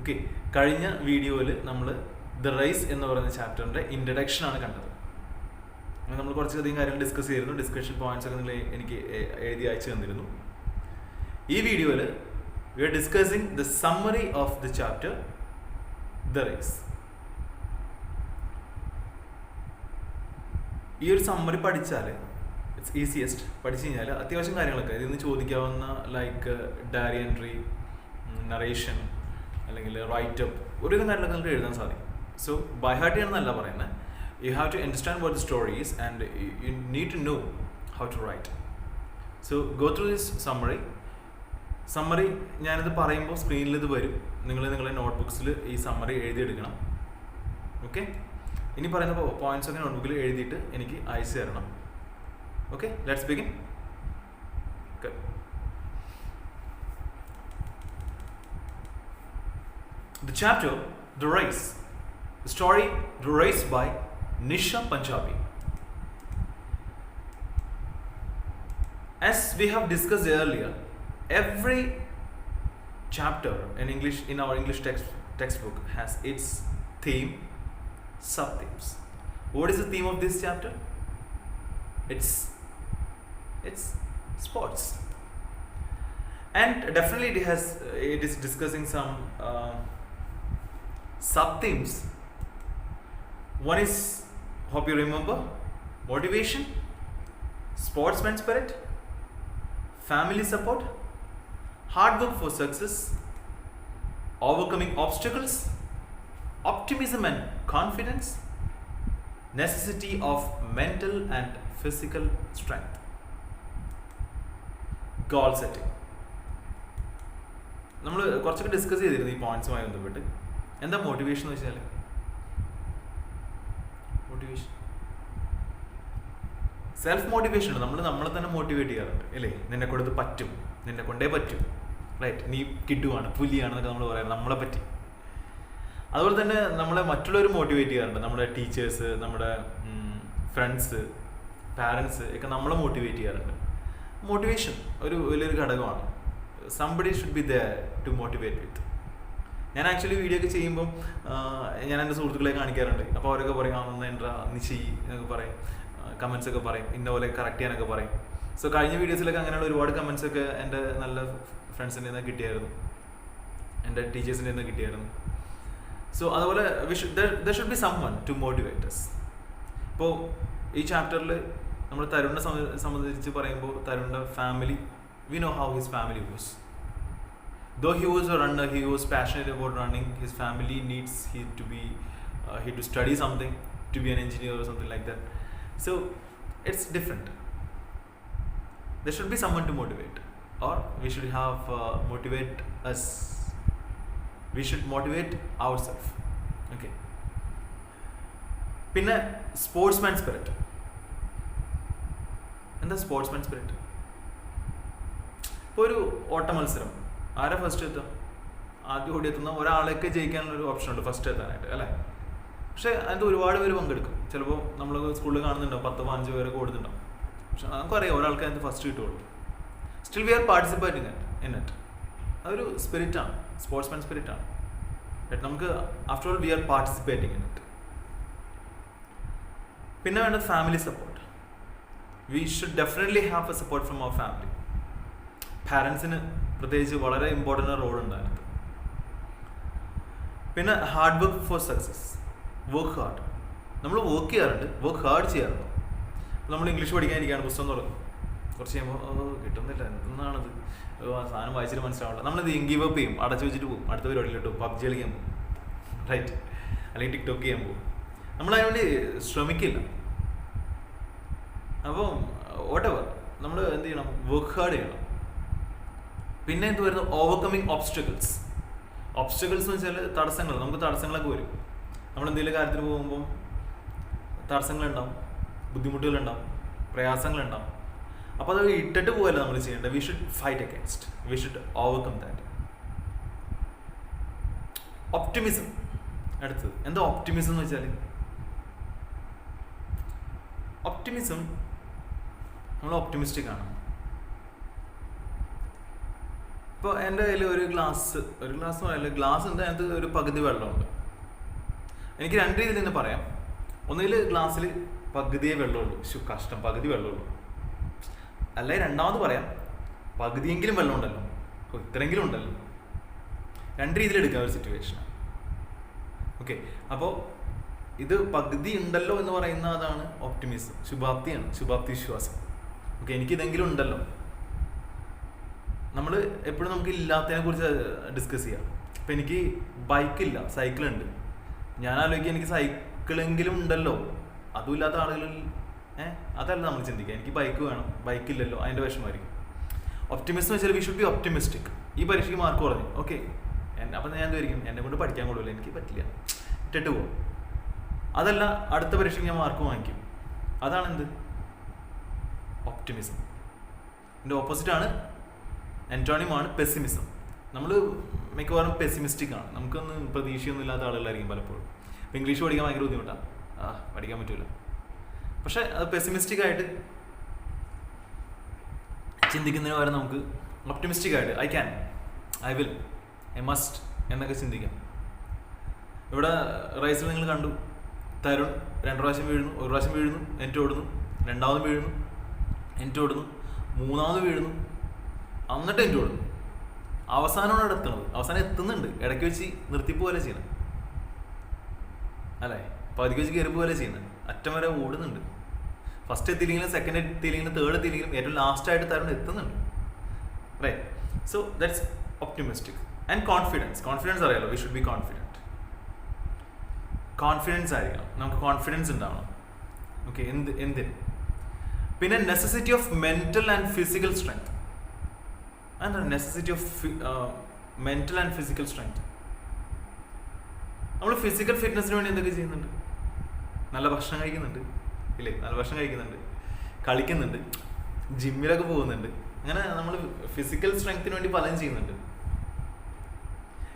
Okay, കഴിഞ്ഞ വീഡിയോയിൽ നമ്മൾ ദ റൈസ് എന്ന് പറയുന്ന ചാപ്റ്ററിൻ്റെ ഇൻട്രഡക്ഷനാണ് കണ്ടത്. നമ്മൾ കുറച്ചധികം കാര്യങ്ങൾ ഡിസ്കസ് ചെയ്തിരുന്നു. ഡിസ്കഷൻ പോയിന്റ്സ് ഒക്കെ നിങ്ങൾ എനിക്ക് എഴുതി അയച്ചു തന്നിരുന്നു. ഈ വീഡിയോയിൽ we are discussing the summary of the chapter the race. ഈ ഒരു സമ്മറി പഠിച്ചാൽ ഇറ്റ്സ് ഈസിയസ്റ്റ്. പഠിച്ചു കഴിഞ്ഞാൽ അത്യാവശ്യം കാര്യങ്ങളൊക്കെ ഇതിൽ നിന്ന് ചോദിക്കാവുന്ന ലൈക്ക് ഡയറി എൻട്രി, നറേഷൻ അല്ലെങ്കിൽ റൈറ്റപ്പ്, ഒരു കാര്യങ്ങളൊക്കെ നിങ്ങൾക്ക് എഴുതാൻ സാധിക്കും. സോ ബൈ ഹാർട്ട് ചെയ്യണമെന്നല്ല പറയുന്നത്. You have to understand what the story is and you need to know how to write. So go through this summary. ഞാനിത് പറയുമ്പോൾ സ്ക്രീനിൽ ഇത് വരും. നിങ്ങളുടെ നോട്ട്ബുക്സിൽ ഈ സമ്മറി എഴുതിയെടുക്കണം. ഓക്കെ, ഇനി പറയുന്ന പോയിന്റ്സ് ഒക്കെ നോട്ട്ബുക്കിൽ എഴുതിയിട്ട് എനിക്ക് അയച്ചു തരണം. Okay, let's begin. The chapter The Race. The story The Race by Nisha Punjabi. As we have discussed earlier, every chapter in our English textbook has its theme, sub-themes. What is the theme of this chapter? It's sports, and definitely it is discussing some sub-themes. One is, hope you remember, motivation, sportsman spirit, family support, hard work for success, overcoming obstacles, optimism and confidence, necessity of mental and physical strength, goal setting. നമ്മൾ കുറച്ചൊക്കെ discuss ചെയ്തിരുന്നു ഈ പോയിന്റ്സുമായി ബന്ധപ്പെട്ട്. എന്താ motivation എന്ന് വെച്ചാൽ, motivation self motivation ആണ്. നമ്മളെ തന്നെ മോട്ടിവേറ്റ് ചെയ്യാറുണ്ട് അല്ലേ? നിന്നെ കൊടുത്ത് പറ്റും, നിന്നെ കൊണ്ടേ പറ്റും, റൈറ്റ്, നീ കിട്ടുവാണ്, പുലിയാണെന്നൊക്കെ നമ്മൾ പറയാറ് നമ്മളെ പറ്റി. അതുപോലെ തന്നെ നമ്മളെ മറ്റുള്ളവർ മോട്ടിവേറ്റ് ചെയ്യാറുണ്ട്. നമ്മുടെ ടീച്ചേഴ്സ്, നമ്മുടെ ഫ്രണ്ട്സ്, പാരൻസ് ഒക്കെ നമ്മളെ മോട്ടിവേറ്റ് ചെയ്യാറുണ്ട്. മോട്ടിവേഷൻ ഒരു വലിയൊരു ഘടകമാണ്. Somebody should be there to motivate with. ഞാൻ ആക്ച്വലി വീഡിയോ ഒക്കെ ചെയ്യുമ്പം ഞാൻ എൻ്റെ സുഹൃത്തുക്കളെ കാണിക്കാറുണ്ട്. അപ്പോൾ അവരൊക്കെ പറയും, എന്താ നീ ചെയ്യ് എന്നൊക്കെ പറയും, കമൻസ് ഒക്കെ പറയും, ഇന്ന പോലെ കറക്റ്റ് ചെയ്യാനൊക്കെ പറയും. സോ കഴിഞ്ഞ വീഡിയോസിലൊക്കെ അങ്ങനെയുള്ള ഒരുപാട് കമൻസ് ഒക്കെ എൻ്റെ നല്ല ഫ്രണ്ട്സിൻ്റെ നിന്ന് കിട്ടിയായിരുന്നു, എൻ്റെ ടീച്ചേഴ്സിൻ്റെ നിന്ന് കിട്ടിയായിരുന്നു. സോ അതുപോലെ there should be someone to motivate us. ഇപ്പോൾ ഈ ചാപ്റ്ററിൽ നമ്മൾ തരുണിനെ സംബന്ധിച്ച് പറയുമ്പോൾ തരുണിൻ്റെ family, we know how his family was. Though he was a runner, he was passionate about running. His family needs he to study something, to be an engineer or something like that. So it's different. There should be someone to motivate, or we should have motivate us. We should motivate ourselves. Okay. പിന്നെ sportsman spirit. എന്താ sportsman spirit? ഇപ്പോൾ ഒരു ഓട്ട മത്സരം, ആരാ first എത്തുക? ആദ്യം ഓടിയെത്തുന്ന ഒരാളെയൊക്കെ ജയിക്കാനുള്ളൊരു option ഉണ്ട് ഫസ്റ്റ് എത്താനായിട്ട്, അല്ലേ? പക്ഷേ അതിൻ്റെ ഒരുപാട് പേര് പങ്കെടുക്കും. ചിലപ്പോൾ നമ്മൾ സ്കൂളിൽ കാണുന്നുണ്ടാവും 10-15 പേരൊക്കെ ഓടുന്നുണ്ടാവും. പക്ഷെ നമുക്കറിയാം ഒരാൾക്ക് അതിന് ഫസ്റ്റ് കിട്ടുള്ളൂ. Still we are participating in it. അതൊരു സ്പിരിറ്റാണ്, സ്പോർട്സ്മാൻ സ്പിരിറ്റാണ്. നമുക്ക് after all we are participating in it. പിന്നെ വേണ്ടത് family support. We should definitely have a support from our family. പാരൻസിന് പ്രത്യേകിച്ച് വളരെ ഇമ്പോർട്ടൻ്റ് റോളുണ്ട് അതിനകത്ത്. പിന്നെ hard work for success, work hard. നമ്മൾ വർക്ക് ചെയ്യാറുണ്ട്, വർക്ക് ഹാർഡ് ചെയ്യാറുണ്ട്. നമ്മൾ ഇംഗ്ലീഷ് പഠിക്കാനിരിക്കുകയാണ്, പുസ്തകം തുറക്കും, കുറച്ച് കഴിയുമ്പോൾ കിട്ടുന്നില്ല, എന്താണത്, സാധനം വായിച്ചിട്ട് മനസ്സിലാവില്ല, നമ്മളത് ഗീവ് അപ്പ് ചെയ്യും, അടച്ചു വെച്ചിട്ട് പോകും, അടുത്ത പരിപാടിയിലിട്ട് പബ്ജി കളിക്കാൻ പോകും, റൈറ്റ്, അല്ലെങ്കിൽ ടിക്ടോക്ക് ചെയ്യാൻ പോകും. നമ്മളതിനുവേണ്ടി ശ്രമിക്കില്ല. അപ്പം വോട്ടെവർ നമ്മൾ എന്ത് ചെയ്യണം? വർക്ക് ഹാർഡ് ചെയ്യണം. പിന്നെ എന്ത് വരുന്നു? Overcoming obstacles. ഓബ്സ്റ്റക്കിൾസ് എന്ന് വെച്ചാൽ തടസ്സങ്ങൾ. നമുക്ക് തടസ്സങ്ങളൊക്കെ വരും. നമ്മൾ എന്തെങ്കിലും കാര്യത്തിൽ പോകുമ്പോൾ തടസ്സങ്ങളുണ്ടാവും, ബുദ്ധിമുട്ടുകളുണ്ടാവും, പ്രയാസങ്ങളുണ്ടാവും. അപ്പോൾ അത് ഇട്ടിട്ട് പോകല്ല നമ്മൾ ചെയ്യേണ്ടത്. We should fight against, we should overcome that. Optimism. അടുത്തത് എന്താ ഒപ്റ്റിമിസം എന്ന് വെച്ചാൽ? നമ്മൾ ഒപ്റ്റിമിസ്റ്റിക് ആണ്. ഇപ്പോൾ എൻ്റെ കയ്യിൽ ഒരു ഗ്ലാസ് പറയില്ല, ഗ്ലാസ് ഉണ്ട്, അതിനകത്ത് ഒരു പകുതി വെള്ളമുണ്ട്. എനിക്ക് രണ്ട് രീതിയിൽ തന്നെ പറയാം. ഒന്നുകിൽ ഗ്ലാസ്സിൽ പകുതിയേ വെള്ളമുള്ളൂ, കഷ്ടം പകുതി വെള്ളമുള്ളൂ. അല്ലെങ്കിൽ രണ്ടാമത് പറയാം, പകുതിയെങ്കിലും വെള്ളം ഉണ്ടല്ലോ, ഇത്രയെങ്കിലും ഉണ്ടല്ലോ. രണ്ട് രീതിയിൽ എടുക്കാം ഒരു സിറ്റുവേഷൻ. ഓക്കെ, അപ്പോൾ ഇത് പകുതി ഉണ്ടല്ലോ എന്ന് പറയുന്ന അതാണ് ഓപ്റ്റിമിസം, ശുഭാപ്തി വിശ്വാസം. ഓക്കെ, എനിക്കിതെങ്കിലും ഉണ്ടല്ലോ. നമ്മൾ എപ്പോഴും നമുക്ക് ഇല്ലാത്തതിനെ കുറിച്ച് ഡിസ്കസ് ചെയ്യാം. ഇപ്പം എനിക്ക് ബൈക്കില്ല, സൈക്കിളുണ്ട്. ഞാൻ ആലോചിക്കുക എനിക്ക് സൈക്കിളെങ്കിലും ഉണ്ടല്ലോ, അതും ഇല്ലാത്ത ആളുകളിൽ അതല്ല നമ്മൾ ചിന്തിക്കുക. എനിക്ക് ബൈക്ക് വേണം, ബൈക്കില്ലല്ലോ, അതിൻ്റെ വിഷമമായിരിക്കും. ഒപ്റ്റിമിസം വെച്ചാൽ വി ഷുഡ് ബി ഒപ്റ്റിമിസ്റ്റിക്. ഈ പരീക്ഷയ്ക്ക് മാർക്ക് കുറഞ്ഞു, ഓക്കെ, അപ്പം ഞാൻ എന്തായിരിക്കും, എന്നെ കൊണ്ട് പഠിക്കാൻ കൊള്ളില്ല, എനിക്ക് പറ്റില്ല, ഇട്ടിട്ട് പോകും. അതല്ല, അടുത്ത പരീക്ഷയ്ക്ക് ഞാൻ മാർക്ക് വാങ്ങിക്കും. അതാണ് എന്ത് ഒപ്റ്റിമിസം. ഇതിൻ്റെ ഓപ്പോസിറ്റാണ്, ആൻറ്റോണിമാണ് പെസിമിസം. നമ്മൾ മിക്കവാറും പെസിമിസ്റ്റിക് ആണ്, നമുക്കൊന്നും പ്രതീക്ഷയൊന്നും ഇല്ലാത്ത ആളുകളായിരിക്കും പലപ്പോഴും. ഇപ്പം ഇംഗ്ലീഷ് പഠിക്കാൻ ഭയങ്കര ബുദ്ധിമുട്ടാണ്, പഠിക്കാൻ പറ്റില്ല. പക്ഷെ അത് പെസിമിസ്റ്റിക് ആയിട്ട് ചിന്തിക്കുന്നതിന് പകരം നമുക്ക് ഒപ്റ്റിമിസ്റ്റിക് ആയിട്ട് I can, I will, I must എന്നൊക്കെ ചിന്തിക്കാം. ഇവിടെ റൈസിൽ നിങ്ങൾ കണ്ടു, തരുൺ 2 പ്രാവശ്യം വീഴുന്നു, 1 പ്രാവശ്യം വീഴുന്നു, എന്നിട്ട് ഓടുന്നു, 2ാമതും വീഴുന്നു, എന്നിട്ട് ഓടുന്നു, 3ാമത് വീഴുന്നു, എന്നിട്ട് എന്നിട്ട് ഓടുന്നു. അവസാനമാണ് എത്തുന്നത്, അവസാനം എത്തുന്നുണ്ട്, ഇടയ്ക്ക് വെച്ച് നിർത്തിപ്പോലെ ചെയ്യണം അല്ലേ, പതുക്കെ വെച്ച് കയറി പോലെ ചെയ്യുന്നത്, അറ്റം വരെ ഓടുന്നുണ്ട്. ഫസ്റ്റ് എത്തിയില്ലെങ്കിലും സെക്കൻഡ് എത്തിയില്ലെങ്കിലും തേർഡ് എത്തിയില്ലെങ്കിലും ഏറ്റവും ലാസ്റ്റായിട്ട് തരുൺ എത്തുന്നുണ്ട്. Right, so that's optimistic. And confidence അറിയാലോ, വി ഷുഡ് ബി കോൺഫിഡൻസ് ആയിരിക്കണം, നമുക്ക് കോൺഫിഡൻസ് ഉണ്ടാവണം. ഓക്കെ, എന്തിന്? പിന്നെ necessity of mental and physical strength. എന്താണ് necessity of mental and physical strength? നമ്മൾ ഫിസിക്കൽ ഫിറ്റ്നസിന് വേണ്ടി എന്തൊക്കെ ചെയ്യുന്നുണ്ട്? നല്ല ഭക്ഷണം കഴിക്കുന്നുണ്ട് ഇല്ലേ, നല്ല ഭക്ഷണം കഴിക്കുന്നുണ്ട്, കളിക്കുന്നുണ്ട്, ജിമ്മിലൊക്കെ പോകുന്നുണ്ട്. അങ്ങനെ നമ്മൾ ഫിസിക്കൽ സ്ട്രെങ്ത്തിന് വേണ്ടി പലതും ചെയ്യുന്നുണ്ട്.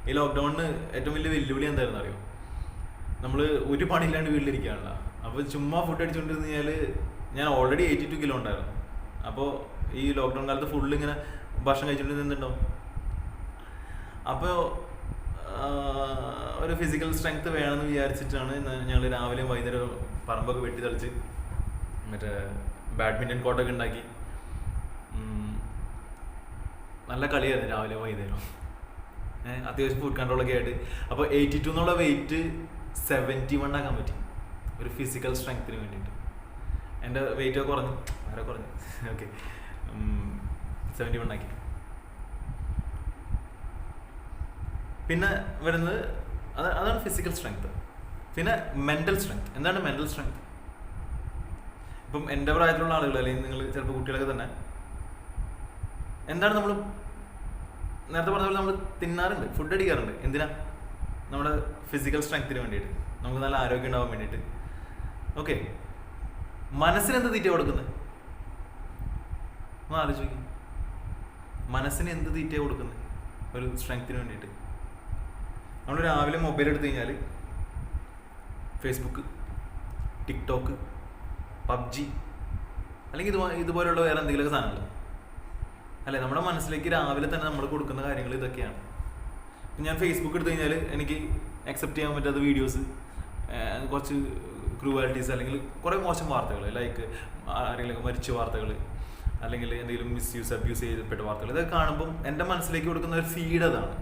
ഈ ലോക്ക്ഡൗണിന് ഏറ്റവും വലിയ വെല്ലുവിളി എന്തായിരുന്നു അറിയോ? നമ്മൾ ഒരു പണിയില്ലാണ്ട് വീട്ടിലിരിക്കുകയാണല്ലോ. അപ്പോൾ ചുമ്മാ ഫുഡ് അടിച്ചുകൊണ്ടിരുന്ന് കഴിഞ്ഞാൽ ഞാൻ ഓൾറെഡി 82 കിലോ ഉണ്ടായിരുന്നു. അപ്പോൾ ഈ ലോക്ക്ഡൗൺ കാലത്ത് ഫുള്ള് ഇങ്ങനെ ഭക്ഷണം കഴിച്ചുകൊണ്ടിരുന്നുണ്ടാവും. അപ്പോൾ ഒരു ഫിസിക്കൽ സ്ട്രെങ്ത് വേണമെന്ന് വിചാരിച്ചിട്ടാണ് ഞങ്ങൾ രാവിലെയും വൈകുന്നേരം പറമ്പൊക്കെ വെട്ടി തെളിച്ച് മറ്റേ ബാഡ്മിൻ്റൺ കോർട്ടൊക്കെ ഉണ്ടാക്കി നല്ല കളിയായിരുന്നു രാവിലെ വൈകുന്നേരം. അത്യാവശ്യം ഫുഡ് കൺട്രോളൊക്കെ ആയിട്ട്. അപ്പോൾ 82 എന്നുള്ള വെയിറ്റ് 71 ആക്കാൻ പറ്റി ഒരു ഫിസിക്കൽ സ്ട്രെങ്ത്തിന് വേണ്ടിയിട്ട്. എൻ്റെ വെയിറ്റ് കുറഞ്ഞു, വളരെ കുറഞ്ഞു. ഓക്കെ, 71 ആക്കി. പിന്നെ വരുന്നത് അതാണ് ഫിസിക്കൽ സ്ട്രെങ്ത്. പിന്നെ മെൻ്റൽ സ്ട്രെങ്ത്. എന്താണ് മെൻ്റൽ സ്ട്രെങ്ത്? ഇപ്പം എൻ്റെ പ്രായത്തിലുള്ള ആളുകൾ, അല്ലെങ്കിൽ നിങ്ങൾ ചിലപ്പോൾ കുട്ടികളൊക്കെ തന്നെ, എന്താണ് നമ്മൾ നേരത്തെ പറഞ്ഞ പോലെ നമ്മൾ തിന്നാറുണ്ട്, ഫുഡ് അടിക്കാറുണ്ട്. എന്തിനാ? നമ്മുടെ ഫിസിക്കൽ സ്ട്രെങ്ത്തിന് വേണ്ടിയിട്ട്, നമുക്ക് നല്ല ആരോഗ്യം ഉണ്ടാവാൻ വേണ്ടിയിട്ട്. ഓക്കെ, മനസ്സിന് എന്ത് തീറ്റ കൊടുക്കുന്നത്? ഒന്ന് ആലോചിക്കും. മനസ്സിന് എന്ത് തീറ്റ കൊടുക്കുന്നത് ഒരു സ്ട്രെങ്ത്തിന് വേണ്ടിയിട്ട്? നമ്മൾ രാവിലെ മൊബൈൽ എടുത്തു കഴിഞ്ഞാൽ ഫേസ്ബുക്ക്, ടിക്ടോക്ക്, പബ്ജി, അല്ലെങ്കിൽ ഇതുപോലെയുള്ള വേറെ എന്തെങ്കിലുമൊക്കെ സാധനങ്ങൾ അല്ലേ? നമ്മുടെ മനസ്സിലേക്ക് രാവിലെ തന്നെ നമ്മൾ കൊടുക്കുന്ന കാര്യങ്ങൾ ഇതൊക്കെയാണ്. ഞാൻ ഫേസ്ബുക്ക് എടുത്തു കഴിഞ്ഞാൽ എനിക്ക് അക്സെപ്റ്റ് ചെയ്യാൻ പറ്റാത്ത വീഡിയോസ്, കുറച്ച് ക്രൂവാലിറ്റീസ്, അല്ലെങ്കിൽ കുറേ മോശം വാർത്തകൾ, ലൈക്ക് ആരെങ്കിലും മരിച്ച വാർത്തകൾ, അല്ലെങ്കിൽ എന്തെങ്കിലും മിസ്യൂസ് അബ്യൂസ് ചെയ്യപ്പെട്ട വാർത്തകൾ, ഇതൊക്കെ കാണുമ്പം എൻ്റെ മനസ്സിലേക്ക് കൊടുക്കുന്ന ഒരു ഫീഡ് അതാണ്.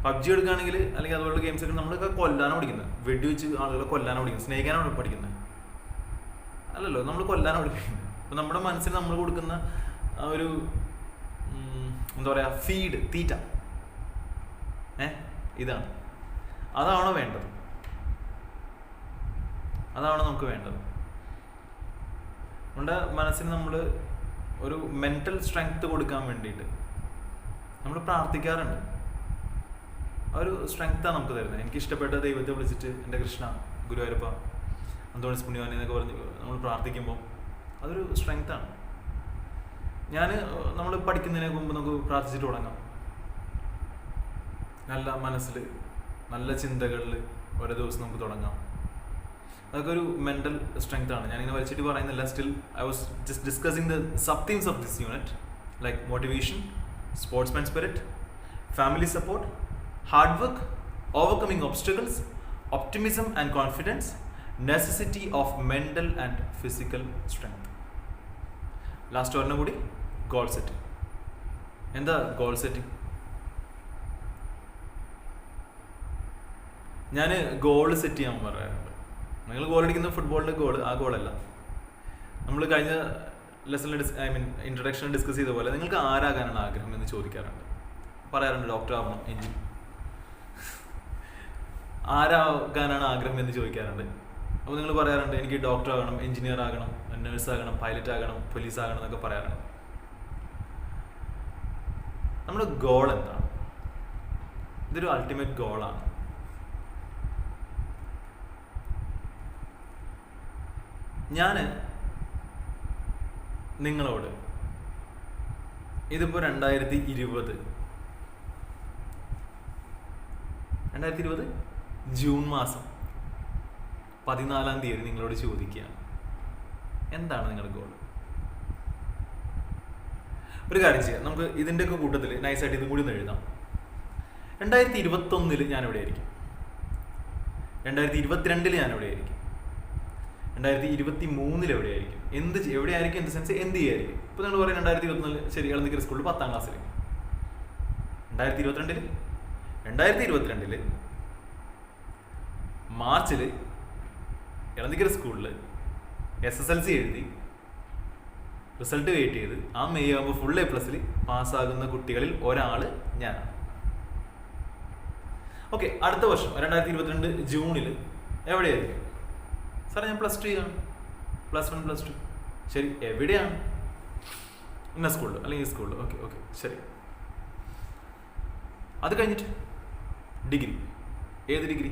പബ്ജി എടുക്കുകയാണെങ്കിൽ, അല്ലെങ്കിൽ അതുപോലുള്ള ഗെയിംസ് ഒക്കെ നമ്മളൊക്കെ കൊല്ലാനാണ് പഠിക്കുന്നത്, വെടിവെച്ച് ആളുകളെ കൊല്ലാനാണ് പഠിക്കുന്നത്, സ്നേഹിക്കാനാണ് പഠിക്കുന്നത്, അല്ലല്ലോ, നമ്മൾ കൊല്ലാനാണ് പഠിക്കുന്നത്. അപ്പം നമ്മുടെ മനസ്സിന് നമ്മൾ കൊടുക്കുന്ന ഒരു എന്താ പറയുക, ഫീഡ്, തീറ്റ ഇതാണ്. അതാണോ വേണ്ടത്? അതാണ് നമുക്ക് വേണ്ടത്. നമ്മുടെ മനസ്സിന് നമ്മൾ ഒരു മെൻ്റൽ സ്ട്രെങ്ത് കൊടുക്കാൻ വേണ്ടിയിട്ട് നമ്മൾ പ്രാർത്ഥിക്കാറുണ്ട്. ആ ഒരു സ്ട്രെങ്ത്താണ് നമുക്ക് തരുന്നത്. എനിക്കിഷ്ടപ്പെട്ട ദൈവത്തെ വിളിച്ചിട്ട് എൻ്റെ കൃഷ്ണ, ഗുരുവായൂരപ്പ, അന്തോണിസ് പുണ്യവാൻ എന്നൊക്കെ പറഞ്ഞ് നമ്മൾ പ്രാർത്ഥിക്കുമ്പോൾ അതൊരു സ്ട്രെങ്ത്താണ്. നമ്മൾ പഠിക്കുന്നതിന് മുമ്പ് നമുക്ക് പ്രാർത്ഥിച്ചിട്ട് തുടങ്ങാം. നല്ല മനസ്സിൽ, നല്ല ചിന്തകളിൽ ഓരോ ദിവസം നമുക്ക് തുടങ്ങാം. അതൊക്കെ ഒരു മെൻ്റൽ സ്ട്രെങ്ത് ആണ്. ഞാനിങ്ങനെ വലിച്ചിട്ട് പറയുന്നില്ല. Still I was just discussing the sub themes of this unit, like motivation, sportsman spirit, family support, hard work, overcoming obstacles, optimism and confidence, necessity of mental and physical strength. Last ഒരെണ്ണം കൂടി, goal setting. എന്താ goal setting? ഞാൻ goal set ചെയ്യാൻ പറയാറുണ്ട്. നിങ്ങൾ goal അടിക്കുന്ന ഫുട്ബോളിൻ്റെ goal ആ ഗോളല്ല. നമ്മൾ കഴിഞ്ഞ ലെസണിൽ ഇൻട്രൊഡക്ഷനിൽ ഡിസ്കസ് ചെയ്ത പോലെ നിങ്ങൾക്ക് ആരാകാനാണ് ആഗ്രഹം എന്ന് ചോദിക്കാറുണ്ട്, പറയാറുണ്ട്. ഡോക്ടർ ആവണം, ആരാകാനാണ് ആഗ്രഹം എന്ന് ചോദിക്കാറുണ്ട്. അപ്പോൾ നിങ്ങൾ പറയാറുണ്ട് എനിക്ക് ഡോക്ടർ ആകണം, എഞ്ചിനീയർ ആകണം, നേഴ്സ് ആകണം, പൈലറ്റ് ആകണം, പോലീസ് ആകണം എന്നൊക്കെ പറയാറുണ്ട്. നമ്മുടെ ഗോൾ എന്താണ്? ഇതൊരു അൾട്ടിമേറ്റ് ഗോളാണ്. ഞാൻ നിങ്ങളോട് ഇതിപ്പോൾ 2020 ജൂൺ മാസം 14-ാം തീയതി നിങ്ങളോട് ചോദിക്കുകയാണ്, എന്താണ് നിങ്ങളുടെ ഗോൾ? ഒരു കാര്യം ചെയ്യാം, നമുക്ക് ഇതിൻ്റെയൊക്കെ കൂട്ടത്തിൽ നൈസായിട്ട് ഇതും കൂടി ഒന്ന് എഴുതാം. 2021 ഞാൻ എവിടെ ആയിരിക്കും, 2022 ഞാൻ എവിടെ ആയിരിക്കും, 2023 എവിടെയായിരിക്കും, എവിടെയായിരിക്കും, എന്ത് സെൻസ് എന്ത് ചെയ്യായിരിക്കും. ഇപ്പോൾ നിങ്ങൾ പറയും 2024 ശരി, ഇളനിക്കര സ്കൂളിൽ 10ാം ക്ലാസ്സിൽ. 2022 മാർച്ചിൽ ഇളനിക്കര സ്കൂളിൽ SSLC എഴുതി റിസൾട്ട് വെയിറ്റ് ചെയ്ത് ആ മെയ് ആകുമ്പോൾ ഫുൾ A+ പാസ്സാകുന്ന കുട്ടികളിൽ ഒരാൾ ഞാനാണ്. ഓക്കെ, അടുത്ത വർഷം 2022 ജൂണിൽ എവിടെയായിരിക്കും? സാറേ ഞാൻ +2 ചെയ്യാണ്, +1 +2. ശരി, എവിടെയാണ്? ഇന്ന സ്കൂളിൽ അല്ലെങ്കിൽ ഈ സ്കൂളിൽ. ഓക്കെ ശരി. അത് കഴിഞ്ഞിട്ട് ഡിഗ്രി. ഏത് ഡിഗ്രി?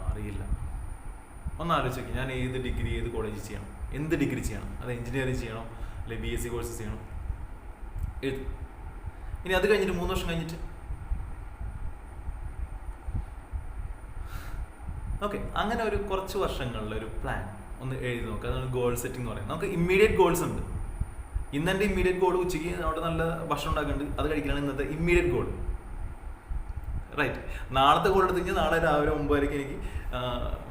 അറിയില്ല. ഒന്ന് ആലോചിച്ച് ഞാൻ ഏത് ഡിഗ്രി ഏത് കോളേജിൽ ചെയ്യണം, എന്ത് ഡിഗ്രി ചെയ്യണം? അത് എഞ്ചിനീയറിംഗ് ചെയ്യണോ അല്ലെങ്കിൽ BSc കോഴ്സ് ചെയ്യണോ? എഴുതും. ഇനി അത് കഴിഞ്ഞിട്ട് 3 വർഷം കഴിഞ്ഞിട്ട് ഓക്കെ, അങ്ങനെ ഒരു കുറച്ച് വർഷങ്ങളിലെ ഒരു പ്ലാൻ ഒന്ന് എഴുതി നോക്കുക. അതാണ് ഗോൾ സെറ്റിംഗ് എന്ന് പറയുന്നത്. നമുക്ക് ഇമ്മീഡിയറ്റ് ഗോൾസ് ഉണ്ട്. ഇന്നെൻ്റെ ഇമ്മീഡിയറ്റ് ഗോൾ ഉച്ചയ്ക്ക് അവിടെ നല്ല ഭക്ഷണം ഉണ്ടാക്കുന്നുണ്ട്, അത് കഴിക്കലാണ് ഇന്നത്തെ ഇമ്മീഡിയറ്റ് ഗോൾ. റൈറ്റ്. നാളത്തെ ഗോൾ എടുത്ത് കഴിഞ്ഞാൽ നാളെ രാവിലെ 9:00 എനിക്ക്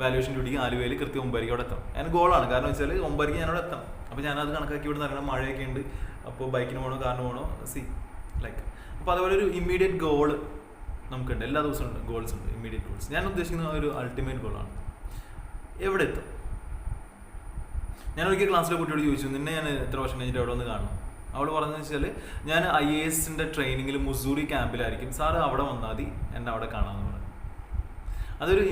വാല്യുവേഷൻ ഡ്യൂട്ടിക്ക് ആലുവയിൽ കൃത്യം 9:00 അവിടെ എത്തണം. ഞാൻ ഗോളാണ്. കാരണം വെച്ചാൽ 9:00 ഞാൻ അവിടെ എത്തണം. അപ്പോൾ ഞാനത് കണക്കാക്കി ഇവിടെ നിന്ന് മഴയൊക്കെ ഉണ്ട്, അപ്പോൾ ബൈക്കിന് പോകണോ കാറിന് പോകണോ ലൈക്ക്. അപ്പോൾ അതുപോലെ ഒരു ഇമ്മീഡിയറ്റ് ഗോൾ നമുക്കുണ്ട്. എല്ലാ ദിവസവും ഉണ്ട് ഗോൾസ് ഉണ്ട്, ഇമ്മീഡിയറ്റ് ഗോൾസ്. ഞാൻ ഉദ്ദേശിക്കുന്ന ഒരു അൾട്ടിമേറ്റ് ഗോളാണ്. എവിടെ എത്തും? ഞാൻ ഒരിക്കൽ ക്ലാസ്സിലെ കുട്ടിയോട് ചോദിച്ചു, നിന്നെ ഞാൻ എത്ര വർഷം കഴിഞ്ഞിട്ട് എവിടെ ഒന്ന് കാണണം? അവൾ പറഞ്ഞതെന്ന് വെച്ചാൽ ഞാൻ IASന്റെ ട്രെയിനിങ്ങിൽ മുസൂറി ക്യാമ്പിലായിരിക്കും, സാറ് അവിടെ വന്നാൽ മതി, എന്നെ അവിടെ കാണാമെന്ന് പറഞ്ഞു. അതൊരു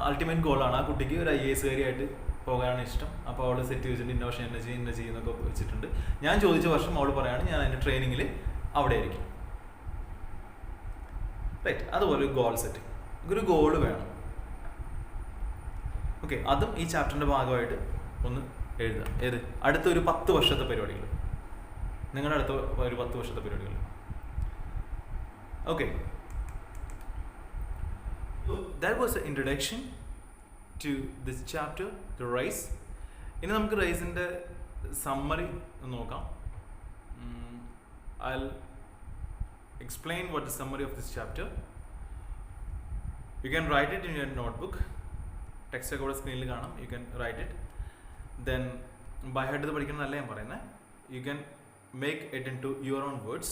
അൾട്ടിമേറ്റ് ഗോളാണ്. ആ കുട്ടിക്ക് ഒരു IAS കാരിയായിട്ട് പോകാനാണ് ഇഷ്ടം. അപ്പോൾ അവൾ സെറ്റ് വെച്ചിട്ട് ഇന്ന വർഷം എന്നെ ചെയ്യുന്നൊക്കെ വെച്ചിട്ടുണ്ട്. ഞാൻ ചോദിച്ച വർഷം അവൾ പറയാണ് ഞാൻ അതിൻ്റെ ട്രെയിനിങ്ങിൽ അവിടെ ആയിരിക്കും. റൈറ്റ്. അതുപോലെ ഒരു ഗോൾ സെറ്റ്, ഒരു ഗോൾ വേണം. ഓക്കെ, അതും ഈ ചാപ്റ്ററിൻ്റെ ഭാഗമായിട്ട് ഒന്ന് എഴുതുക. ഏത്? അടുത്തൊരു 10 വർഷത്തെ പരിപാടികൾ, നിങ്ങളുടെ അടുത്ത ഒരു 10 വർഷത്തെ പരിപാടികൾ. Okay, that was the introduction to this chapter, the race. ഇനി നമുക്ക് റേസിൻ്റെ സമ്മറി നോക്കാം. I'll explain what the summary of this chapter. You can write it in your notebook. Text ഒക്കെ ഇവിടെ സ്ക്രീനിൽ കാണാം. You can write it. Then by heart ഇത് പഠിക്കണമെന്നല്ല ഞാൻ പറയുന്നത്. You can make it into your own words,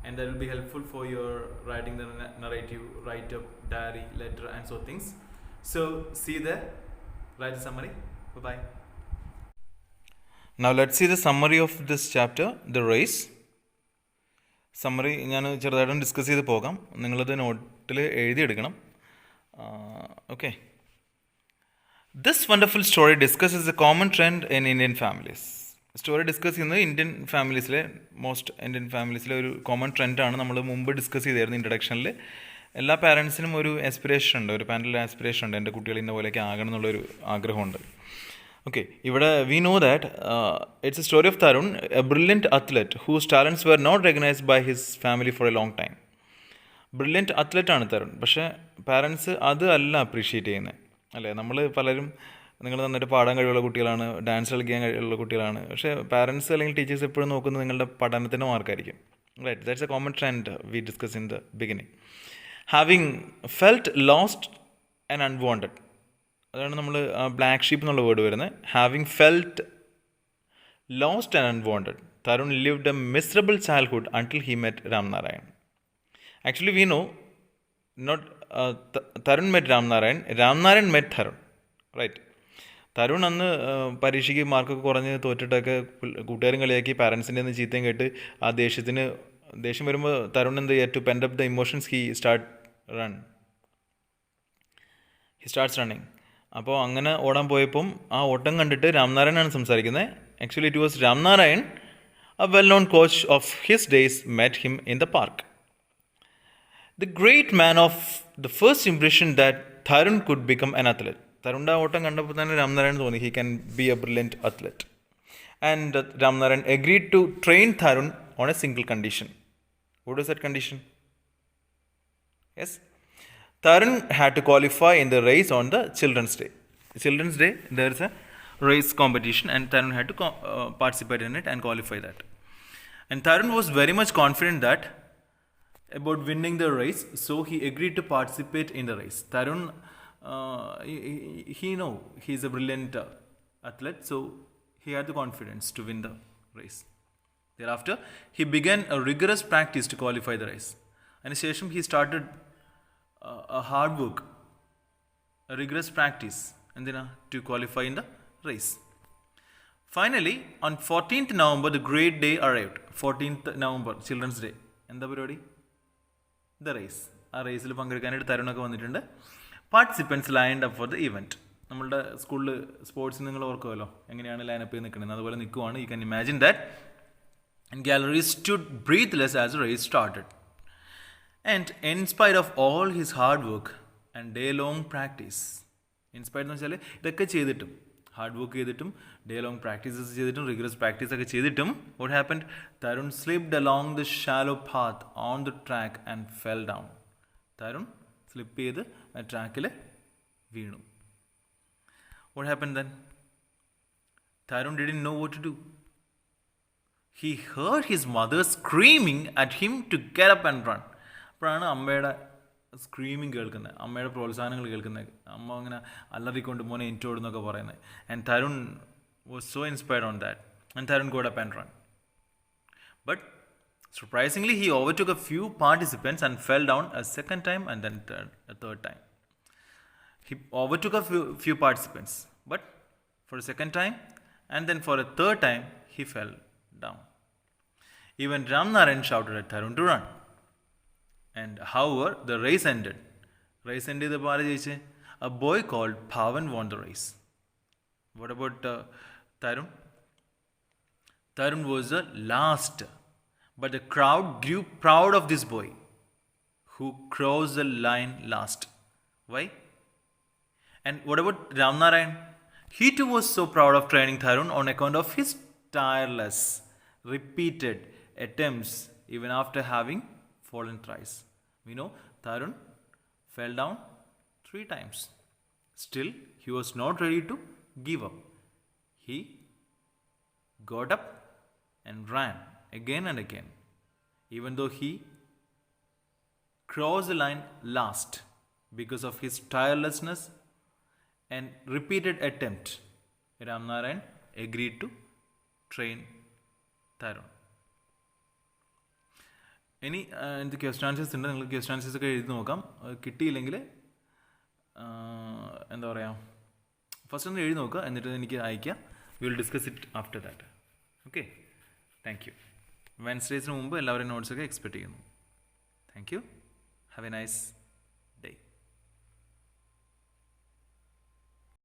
and that will be helpful for your writing the narrative, write up, diary, letter, and so things. So see you there. Write the summary. Bye bye. Now let's see the summary of this chapter, the race. Summary ഞാൻ ചെറുതായിട്ടൊന്ന് discuss ചെയ്ത് പോകാം. നിങ്ങളത് നോട്ടിൽ എഴുതിയെടുക്കണം. Okay. This wonderful story discusses a common trend in Indian families. Story discuss ചെയ്യുന്നത് Indian ഫാമിലീസിലെ ഒരു കോമൺ ട്രെൻഡാണ്. നമ്മൾ മുമ്പ് ഡിസ്കസ് ചെയ്തായിരുന്നു ഇൻട്രഡക്ഷനിൽ. എല്ലാ പാരൻസിനും ഒരു ആസ്പിറേഷൻ ഉണ്ട്, ഒരു പാരൻ്റൽ ആസ്പിറേഷൻ ഉണ്ട്, എൻ്റെ കുട്ടികൾ ഇന്ന പോലെയൊക്കെ ആകണം എന്നുള്ളൊരു ആഗ്രഹമുണ്ട്. Okay, ഇവിടെ we know that it's a story of Tarun, a brilliant athlete whose talents were not recognized by his family for a long time. Brilliant അത്ലറ്റാണ് തരുൺ, പക്ഷേ പാരൻസ് അത് അല്ല അപ്രീഷിയേറ്റ് ചെയ്യുന്നത്, അല്ലേ? നമ്മൾ പലരും നിങ്ങൾ നന്നായിട്ട് പാടാൻ കഴിവുള്ള കുട്ടികളാണ്, ഡാൻസ് കളിക്കാൻ കഴിവുള്ള കുട്ടികളാണ്. പക്ഷേ പാരൻസ് അല്ലെങ്കിൽ ടീച്ചേഴ്സ് എപ്പോഴും നോക്കുന്നത് നിങ്ങളുടെ പഠനത്തിൻ്റെ മാർക്കായിരിക്കും. Right, that's a common trend we discuss in the beginning. Having felt lost and unwanted, അതാണ് നമ്മൾ ബ്ലാക്ക് ഷീപ്പ് എന്നുള്ള വേർഡ് വരുന്നത്. Having felt lost and unwanted, Tarun lived a miserable childhood until he met Ramnarayan. Actually, we know not Tarun met Ramnarayan, Ramnarayan met Tarun. Right? Tarun അന്ന് പരീക്ഷയ്ക്ക് മാർക്കൊക്കെ കുറഞ്ഞ് തോറ്റിട്ടൊക്കെ കൂട്ടുകാരും കളിയാക്കി പാരൻസിൻ്റെ നിന്ന് ചീത്തയും കേട്ട് ആ ദേഷ്യം വരുമ്പോൾ തരുൺ എന്ത് ചെയ്യുക, to pend up the emotions he starts running. അപ്പോൾ അങ്ങനെ ഓടാൻ പോയപ്പം ആ ഓട്ടം കണ്ടിട്ട് രാംനാരായണാണ് സംസാരിക്കുന്നത്. Actually it was Ramnarayan, a well-known coach of his days, met him in the park. The great man of the first impression that Tarun could become an athlete. Tarunda ഓട്ടം കണ്ടപ്പോൾ തന്നെ രാംനാരായൺ തോന്നി he can be a brilliant athlete. And Ramnarayan agreed to train Tarun on a single condition. What was that condition? Yes. Tarun had to qualify in the race on the Children's Day. Children's Day, there is a race competition and Tarun had to participate in it and qualify that. And Tarun was very much confident that about winning the race, so he agreed to participate in the race. Tarun, he know he is a brilliant athlete, so he had the confidence to win the race. Thereafter, he began a rigorous practice to qualify the race. And shesham he started a hard work, a rigorous practice, and then to qualify in the race. Finally, on 14th November, the great day arrived. 14th November, Children's Day. എന്താ പരിപാടി? The race. ആ റേസിൽ പങ്കെടുക്കാനായിട്ട് തരുണൊക്കെ വന്നിട്ടുണ്ട്. Participants lined up for the event. നമ്മളുടെ സ്കൂളിൽ സ്പോർട്സിന് നിങ്ങൾ ഓർക്കുമല്ലോ എങ്ങനെയാണ് lineup നിൽക്കുന്നത്, അതുപോലെ നിൽക്കുവാണ്. You can imagine that. And gallery stood breathless as the race started. And inspired of all his hard work and day long practice. Inspired എന്ന് വെച്ചാൽ ഇതൊക്കെ ചെയ്തിട്ടും, ഹാർഡ് വർക്ക് ചെയ്തിട്ടും ഡേ ലോങ് പ്രാക്ടീസസ് ചെയ്തിട്ടും റിഗറസ് പ്രാക്ടീസ് ഒക്കെ ചെയ്തിട്ടും what happened, Tarun slipped along the shallow path on the track and fell down. Tarun slip ചെയ്ത് ആ ട്രാക്കിൽ വീണു. What happened then? Tarun didn't know what to do. He heard his mother screaming at him to get up and run. അപ്പോഴാണ് അമ്മയുടെ screaming കേൾക്കുന്നത്, അമ്മയുടെ പ്രോത്സാഹനങ്ങൾ കേൾക്കുന്നത്. അമ്മ അങ്ങനെ അലറിക്കൊണ്ട് മോനെ എനിറ്റോടുന്നൊക്കെ പറയുന്നത്. And Tarun was so inspired on that and Tarun got up and run. But surprisingly he overtook a few participants and fell down a second time and then a third time. He overtook a few participants, but for a second time and then for a third time he fell down. Even Ramnarayan shouted at Tarun to run. And however, the race ended. Race ended the Balaji. A boy called Pavan won the race. What about Tarun? Tarun was the last, but the crowd grew proud of this boy who crossed the line last. Why? And what about Ramnarayan? He too was so proud of training Tarun on account of his tireless, repeated attempts even after having fallen thrice. We know Tarun fell down 3 times. Still, he was not ready to give up. He got up and ran again and again, even though he crossed the line last because of his tirelessness and repeated attempt. Ramnarayan agreed to train Tarun. ഇനി എന്ത് question answers ഉണ്ട്, നിങ്ങൾ question answers ഒക്കെ എഴുതി നോക്കാം. കിട്ടിയില്ലെങ്കിൽ എന്താ പറയുക, ഫസ്റ്റ് ഒന്ന് എഴുതി നോക്കുക, എന്നിട്ട് എനിക്ക് അയയ്ക്കുക. We will discuss it after that. Okay, thank you. വെൻസ്ഡേസിന് മുമ്പ് എല്ലാവരും നോട്ട്സൊക്കെ എക്സ്പെക്ട് ചെയ്യുന്നു. Thank you. Have a nice